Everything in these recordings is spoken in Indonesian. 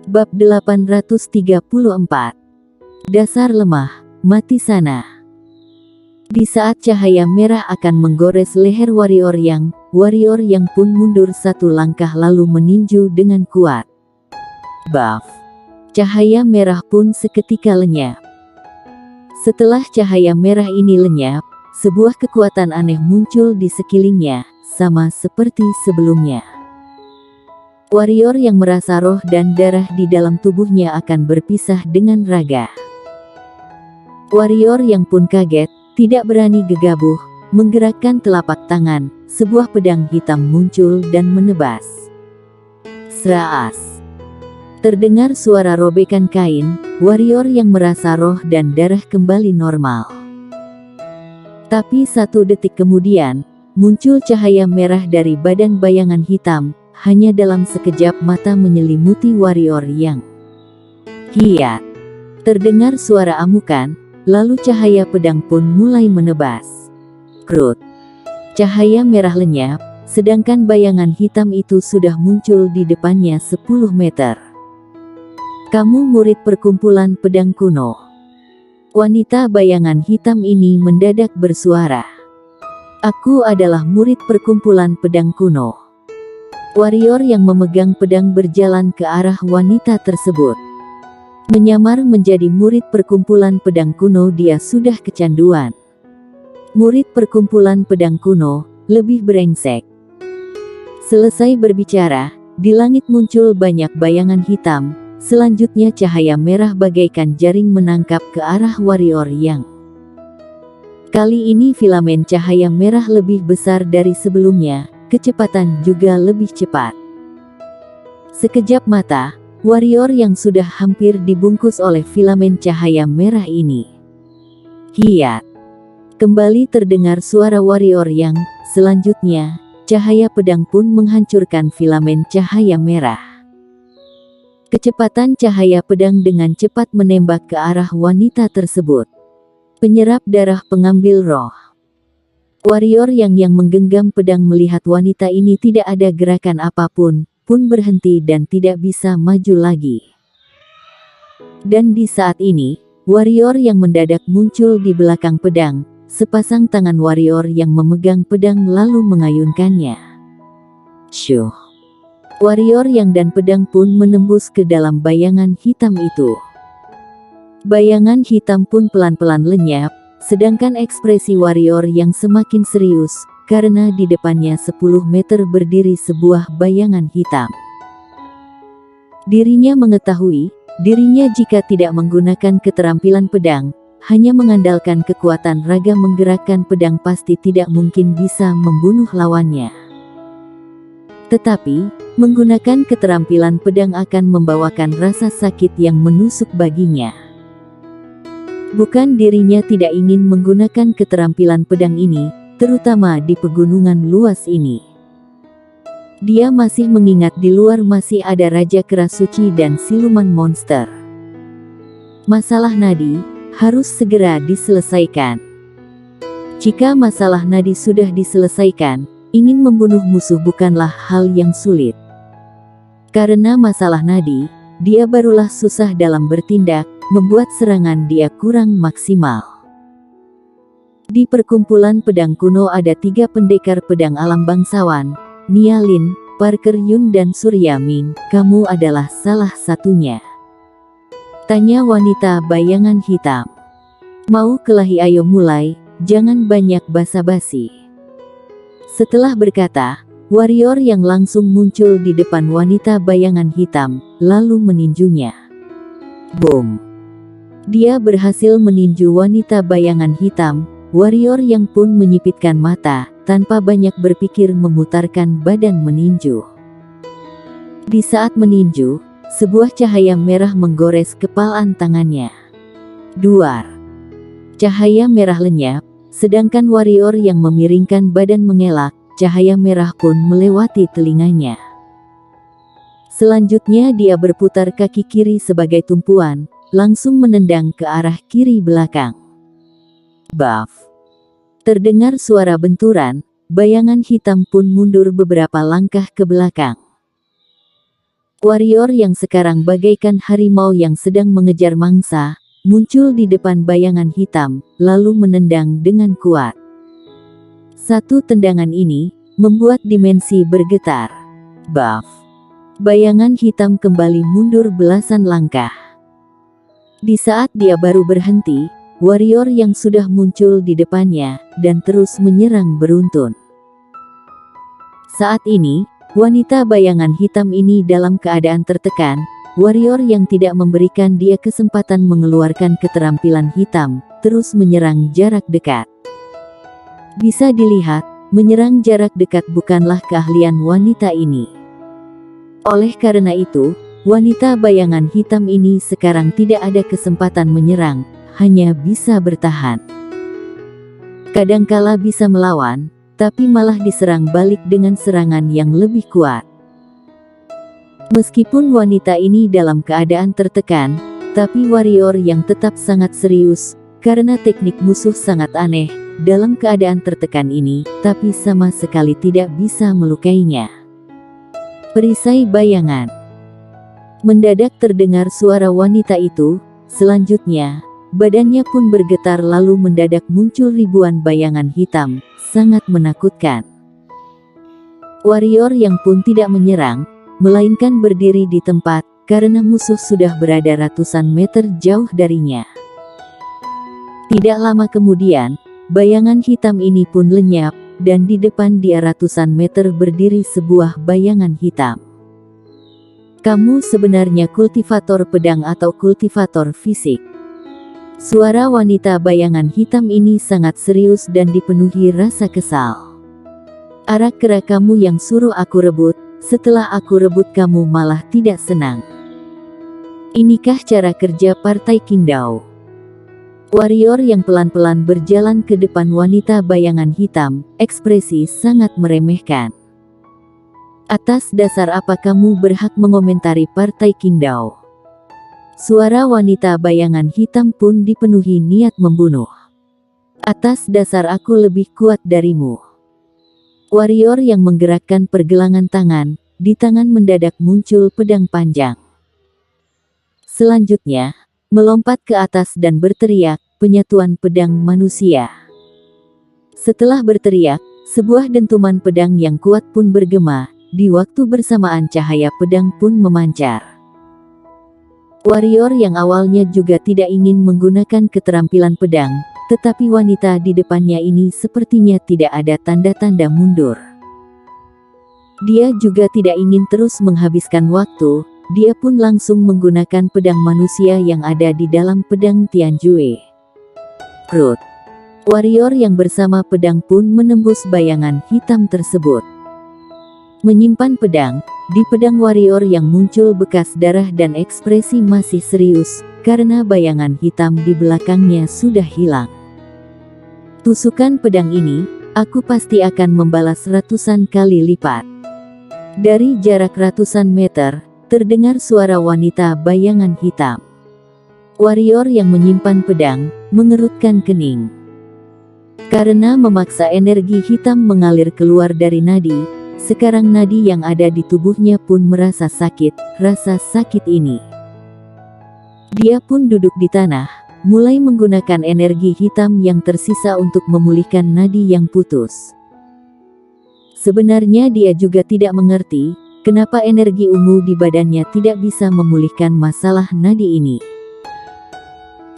Bab 834. Dasar lemah, mati sana. Di saat cahaya merah akan menggores leher warrior yang pun mundur satu langkah lalu meninju dengan kuat. Buff. Cahaya merah pun seketika lenyap. Setelah cahaya merah ini lenyap, sebuah kekuatan aneh muncul di sekelilingnya, sama seperti sebelumnya. Warrior yang merasa roh dan darah di dalam tubuhnya akan berpisah dengan raga. Warrior yang pun kaget, tidak berani gegabah, menggerakkan telapak tangan, sebuah pedang hitam muncul dan menebas. Seraas. Terdengar suara robekan kain, warrior yang merasa roh dan darah kembali normal. Tapi 1 detik kemudian, muncul cahaya merah dari badan bayangan hitam, hanya dalam sekejap mata menyelimuti warrior yang kiat. Terdengar suara amukan, lalu cahaya pedang pun mulai menebas. Krut. Cahaya merah lenyap, sedangkan bayangan hitam itu sudah muncul di depannya 10 meter. Kamu murid perkumpulan pedang kuno. Wanita bayangan hitam ini mendadak bersuara. Aku adalah murid perkumpulan pedang kuno. Warrior yang memegang pedang berjalan ke arah wanita tersebut. Menyamar menjadi murid perkumpulan pedang kuno, dia sudah kecanduan. Murid perkumpulan pedang kuno, lebih brengsek. Selesai berbicara, di langit muncul banyak bayangan hitam, selanjutnya cahaya merah bagaikan jaring menangkap ke arah warrior yang. Kali ini filamen cahaya merah lebih besar dari sebelumnya, kecepatan juga lebih cepat. Sekejap mata, warrior yang sudah hampir dibungkus oleh filamen cahaya merah ini. Kiat. Kembali terdengar suara warrior yang, selanjutnya, cahaya pedang pun menghancurkan filamen cahaya merah. Kecepatan cahaya pedang dengan cepat menembak ke arah wanita tersebut. Penyerap darah pengambil roh. Warrior yang menggenggam pedang melihat wanita ini tidak ada gerakan apapun, pun berhenti dan tidak bisa maju lagi. Dan di saat ini, warrior yang mendadak muncul di belakang pedang, sepasang tangan warrior yang memegang pedang lalu mengayunkannya. Syuh. Warrior yang dan pedang pun menembus ke dalam bayangan hitam itu. Bayangan hitam pun pelan-pelan lenyap, sedangkan ekspresi warrior yang semakin serius, karena di depannya 10 meter berdiri sebuah bayangan hitam. Dirinya mengetahui, dirinya jika tidak menggunakan keterampilan pedang, hanya mengandalkan kekuatan raga menggerakkan pedang pasti tidak mungkin bisa membunuh lawannya. Tetapi, menggunakan keterampilan pedang akan membawakan rasa sakit yang menusuk baginya. Bukan dirinya tidak ingin menggunakan keterampilan pedang ini, terutama di pegunungan luas ini. Dia masih mengingat di luar masih ada Raja Kerasuci dan siluman monster. Masalah nadi harus segera diselesaikan. Jika masalah nadi sudah diselesaikan, ingin membunuh musuh bukanlah hal yang sulit. Karena masalah nadi, dia barulah susah dalam bertindak, membuat serangan dia kurang maksimal. Di perkumpulan pedang kuno ada 3 pendekar pedang alam bangsawan, Nia Lin, Parker Yun dan Surya Ming. Kamu adalah salah satunya? Tanya wanita bayangan hitam. Mau kelahi, ayo mulai, jangan banyak basa-basi. Setelah berkata, warrior yang langsung muncul di depan wanita bayangan hitam, lalu meninjunya. Boom. Dia berhasil meninju wanita bayangan hitam. Warrior yang pun menyipitkan mata, tanpa banyak berpikir memutarkan badan meninju. Di saat meninju, sebuah cahaya merah menggores kepalan tangannya. Duar. Cahaya merah lenyap, sedangkan warrior yang memiringkan badan mengelak, cahaya merah pun melewati telinganya. Selanjutnya dia berputar kaki kiri sebagai tumpuan, langsung menendang ke arah kiri belakang. Buff. Terdengar suara benturan, bayangan hitam pun mundur beberapa langkah ke belakang. Warrior yang sekarang bagaikan harimau yang sedang mengejar mangsa, muncul di depan bayangan hitam, lalu menendang dengan kuat. Satu tendangan ini membuat dimensi bergetar. Buff. Bayangan hitam kembali mundur belasan langkah. Di saat dia baru berhenti, warrior yang sudah muncul di depannya dan terus menyerang beruntun. Saat ini, wanita bayangan hitam ini dalam keadaan tertekan. Warrior yang tidak memberikan dia kesempatan mengeluarkan keterampilan hitam, terus menyerang jarak dekat. Bisa dilihat, menyerang jarak dekat bukanlah keahlian wanita ini. Oleh karena itu, wanita bayangan hitam ini sekarang tidak ada kesempatan menyerang, hanya bisa bertahan. Kadangkala bisa melawan, tapi malah diserang balik dengan serangan yang lebih kuat. Meskipun wanita ini dalam keadaan tertekan, tapi warrior yang tetap sangat serius, karena teknik musuh sangat aneh, dalam keadaan tertekan ini, tapi sama sekali tidak bisa melukainya. Perisai bayangan. Mendadak terdengar suara wanita itu, selanjutnya, badannya pun bergetar lalu mendadak muncul ribuan bayangan hitam, sangat menakutkan. Warrior yang pun tidak menyerang, melainkan berdiri di tempat, karena musuh sudah berada ratusan meter jauh darinya. Tidak lama kemudian, bayangan hitam ini pun lenyap, dan di depan dia ratusan meter berdiri sebuah bayangan hitam. Kamu sebenarnya kultivator pedang atau kultivator fisik? Suara wanita bayangan hitam ini sangat serius dan dipenuhi rasa kesal. Arak kera kamu yang suruh aku rebut, setelah aku rebut kamu malah tidak senang. Inikah cara kerja Partai Qingdao? Warrior yang pelan-pelan berjalan ke depan wanita bayangan hitam, ekspresi sangat meremehkan. Atas dasar apa kamu berhak mengomentari Partai Qingdao? Suara wanita bayangan hitam pun dipenuhi niat membunuh. Atas dasar aku lebih kuat darimu. Warrior yang menggerakkan pergelangan tangan, di tangan mendadak muncul pedang panjang. Selanjutnya, melompat ke atas dan berteriak, penyatuan pedang manusia. Setelah berteriak, sebuah dentuman pedang yang kuat pun bergema, di waktu bersamaan cahaya pedang pun memancar. Warrior yang awalnya juga tidak ingin menggunakan keterampilan pedang, tetapi wanita di depannya ini sepertinya tidak ada tanda-tanda mundur. Dia juga tidak ingin terus menghabiskan waktu, dia pun langsung menggunakan pedang manusia yang ada di dalam pedang Tianjue. Krut. Warrior yang bersama pedang pun menembus bayangan hitam tersebut. Menyimpan pedang, di pedang warrior yang muncul bekas darah dan ekspresi masih serius, karena bayangan hitam di belakangnya sudah hilang. Tusukan pedang ini, aku pasti akan membalas ratusan kali lipat. Dari jarak ratusan meter, terdengar suara wanita bayangan hitam. Warrior yang menyimpan pedang, mengerutkan kening. Karena memaksa energi hitam mengalir keluar dari nadi, sekarang nadi yang ada di tubuhnya pun merasa sakit, rasa sakit ini. Dia pun duduk di tanah, mulai menggunakan energi hitam yang tersisa untuk memulihkan nadi yang putus. Sebenarnya dia juga tidak mengerti, kenapa energi ungu di badannya tidak bisa memulihkan masalah nadi ini.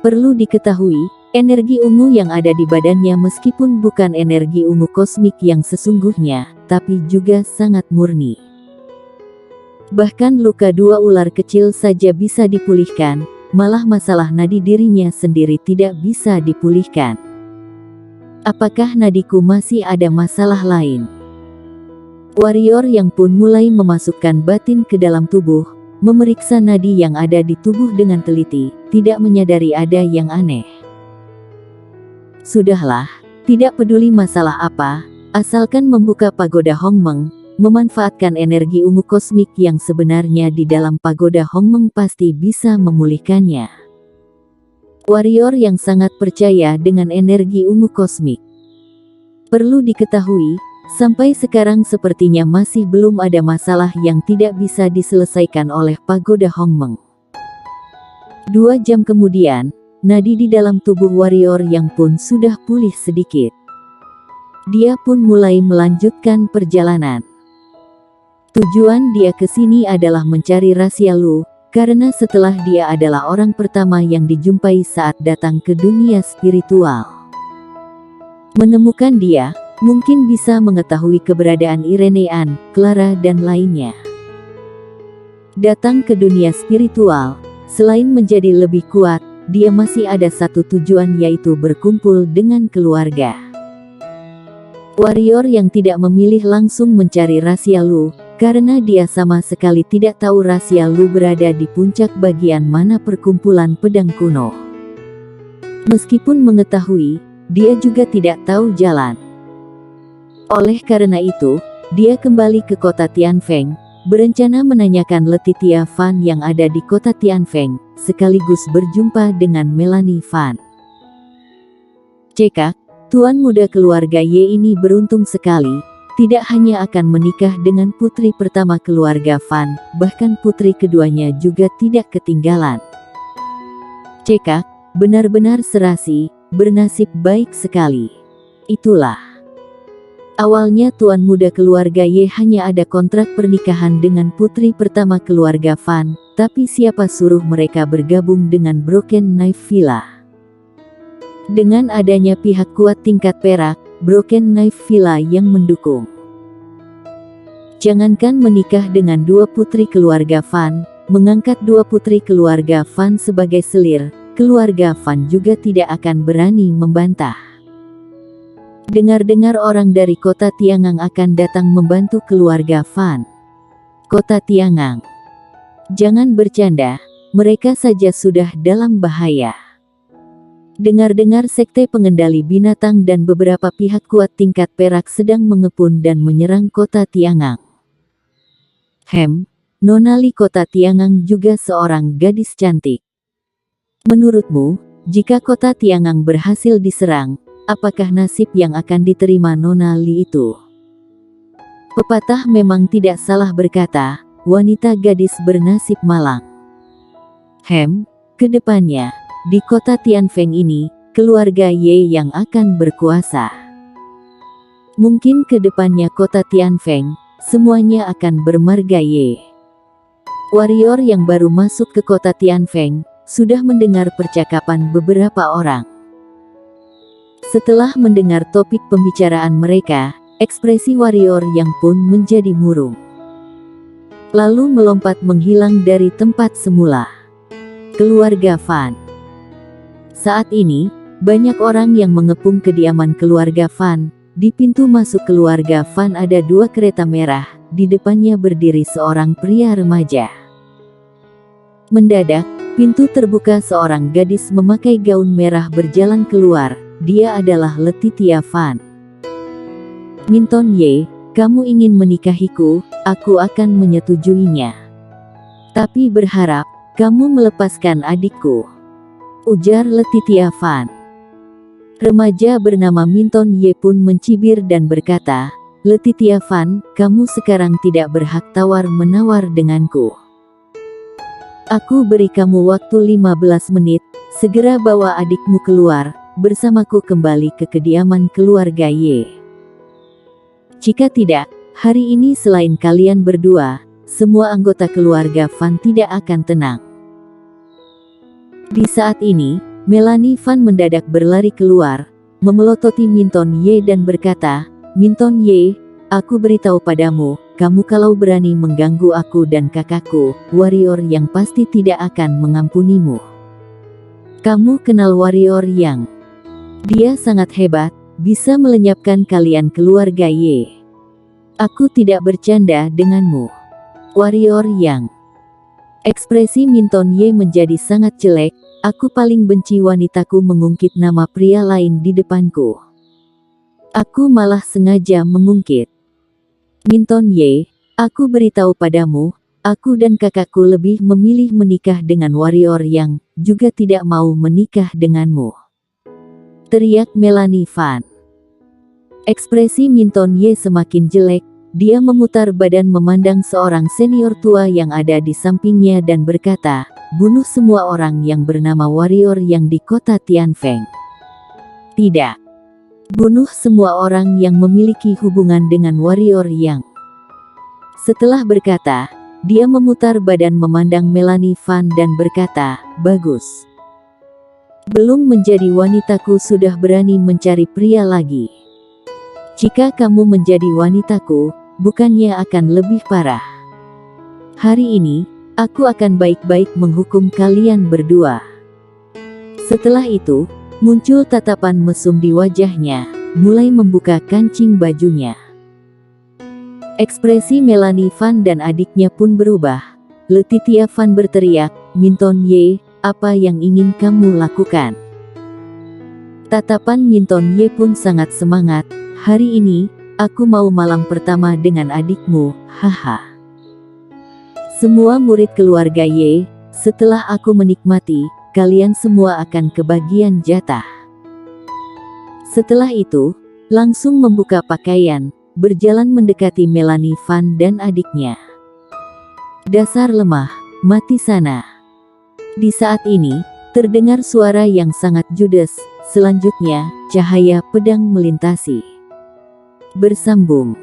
Perlu diketahui, energi ungu yang ada di badannya meskipun bukan energi ungu kosmik yang sesungguhnya, tapi juga sangat murni. Bahkan luka dua ular kecil saja bisa dipulihkan, malah masalah nadi dirinya sendiri tidak bisa dipulihkan. Apakah nadiku masih ada masalah lain? Warrior yang pun mulai memasukkan batin ke dalam tubuh, memeriksa nadi yang ada di tubuh dengan teliti, tidak menyadari ada yang aneh. Sudahlah, tidak peduli masalah apa, asalkan membuka pagoda Hongmeng, memanfaatkan energi ungu kosmik yang sebenarnya di dalam pagoda Hongmeng pasti bisa memulihkannya. Warrior yang sangat percaya dengan energi ungu kosmik. Perlu diketahui, Sampai sekarang sepertinya masih belum ada masalah yang tidak bisa diselesaikan oleh pagoda Hongmeng. 2 jam kemudian, nadi di dalam tubuh warrior yang pun sudah pulih sedikit. Dia pun mulai melanjutkan perjalanan. Tujuan dia ke sini adalah mencari rahasia Lu, karena setelah dia adalah orang pertama yang dijumpai saat datang ke dunia spiritual. Menemukan dia, mungkin bisa mengetahui keberadaan Irenean, Clara dan lainnya. Datang ke dunia spiritual, selain menjadi lebih kuat, dia masih ada satu tujuan, yaitu berkumpul dengan keluarga. Warrior yang tidak memilih langsung mencari rahasia Lu, karena dia sama sekali tidak tahu rahasia Lu berada di puncak bagian mana perkumpulan pedang kuno. Meskipun mengetahui, dia juga tidak tahu jalan. Oleh karena itu, dia kembali ke kota Tianfeng, berencana menanyakan Letitia Fan yang ada di kota Tianfeng, sekaligus berjumpa dengan Melanie Fan. Cekak, tuan muda keluarga Ye ini beruntung sekali, tidak hanya akan menikah dengan putri pertama keluarga Fan, bahkan putri keduanya juga tidak ketinggalan. Cekak, benar-benar serasi, bernasib baik sekali. Itulah. Awalnya tuan muda keluarga Ye hanya ada kontrak pernikahan dengan putri pertama keluarga Fan, tapi siapa suruh mereka bergabung dengan Broken Knife Villa? Dengan adanya pihak kuat tingkat perak, Broken Knife Villa yang mendukung. Jangankan menikah dengan 2 putri keluarga Fan, mengangkat 2 putri keluarga Fan sebagai selir, keluarga Fan juga tidak akan berani membantah. Dengar-dengar orang dari kota Tiangang akan datang membantu keluarga Fan. Kota Tiangang. Jangan bercanda, mereka saja sudah dalam bahaya. Dengar-dengar sekte pengendali binatang dan beberapa pihak kuat tingkat perak sedang mengepung dan menyerang kota Tiangang. Nona Li kota Tiangang juga seorang gadis cantik. Menurutmu, jika kota Tiangang berhasil diserang, apakah nasib yang akan diterima Nona Li itu? Pepatah memang tidak salah berkata, wanita gadis bernasib malang. Kedepannya, di kota Tianfeng ini, keluarga Ye yang akan berkuasa. Mungkin kedepannya kota Tianfeng, semuanya akan bermarga Ye. Warrior yang baru masuk ke kota Tianfeng, sudah mendengar percakapan beberapa orang. Setelah mendengar topik pembicaraan mereka, ekspresi warrior yang pun menjadi murung. Lalu melompat menghilang dari tempat semula. Keluarga Fan. Saat ini, banyak orang yang mengepung kediaman keluarga Fan. Di pintu masuk keluarga Fan ada 2 kereta merah, di depannya berdiri seorang pria remaja. Mendadak, pintu terbuka, seorang gadis memakai gaun merah berjalan keluar. Dia adalah Letitia Fan. Minton Ye, kamu ingin menikahiku, aku akan menyetujuinya. Tapi berharap, kamu melepaskan adikku, ujar Letitia Fan. Remaja bernama Minton Ye pun mencibir dan berkata, Letitia Fan, kamu sekarang tidak berhak tawar-menawar denganku. Aku beri kamu waktu 15 menit, segera bawa adikmu keluar, bersamaku kembali ke kediaman keluarga Ye. Jika tidak, hari ini selain kalian berdua, semua anggota keluarga Fan tidak akan tenang. Di saat ini, Melanie Fan mendadak berlari keluar, memelototi Minton Ye dan berkata, Minton Ye, aku beritahu padamu, kamu kalau berani mengganggu aku dan kakakku, warrior yang pasti tidak akan mengampunimu. Kamu kenal warrior yang? Dia sangat hebat, bisa melenyapkan kalian keluarga Ye. Aku tidak bercanda denganmu. Warrior yang? Ekspresi Minton Ye menjadi sangat jelek, aku paling benci wanitaku mengungkit nama pria lain di depanku. Aku malah sengaja mengungkit. Minton Ye, aku beritahu padamu, aku dan kakakku lebih memilih menikah dengan warrior yang juga tidak mau menikah denganmu. Teriak Melanie Fan. Ekspresi Minton Ye semakin jelek. Dia memutar badan memandang seorang senior tua yang ada di sampingnya dan berkata, "Bunuh semua orang yang bernama warrior yang di kota Tianfeng." Tidak. Bunuh semua orang yang memiliki hubungan dengan warrior yang. Setelah berkata, dia memutar badan memandang Melanie Fan dan berkata, "Bagus. Belum menjadi wanitaku sudah berani mencari pria lagi. Jika kamu menjadi wanitaku, bukannya akan lebih parah. Hari ini, aku akan baik-baik menghukum kalian berdua." Setelah itu, muncul tatapan mesum di wajahnya, mulai membuka kancing bajunya. Ekspresi Melanie Fan dan adiknya pun berubah. Letitia Fan berteriak, "Minton Ye, apa yang ingin kamu lakukan?" Tatapan Minton Ye pun sangat semangat. "Hari ini, aku mau malam pertama dengan adikmu, haha. Semua murid keluarga Ye, setelah aku menikmati, kalian semua akan kebagian jatah." Setelah itu, langsung membuka pakaian, berjalan mendekati Melanie Fan dan adiknya. "Dasar lemah, mati sana." Di saat ini, terdengar suara yang sangat judes. Selanjutnya, cahaya pedang melintasi. Bersambung.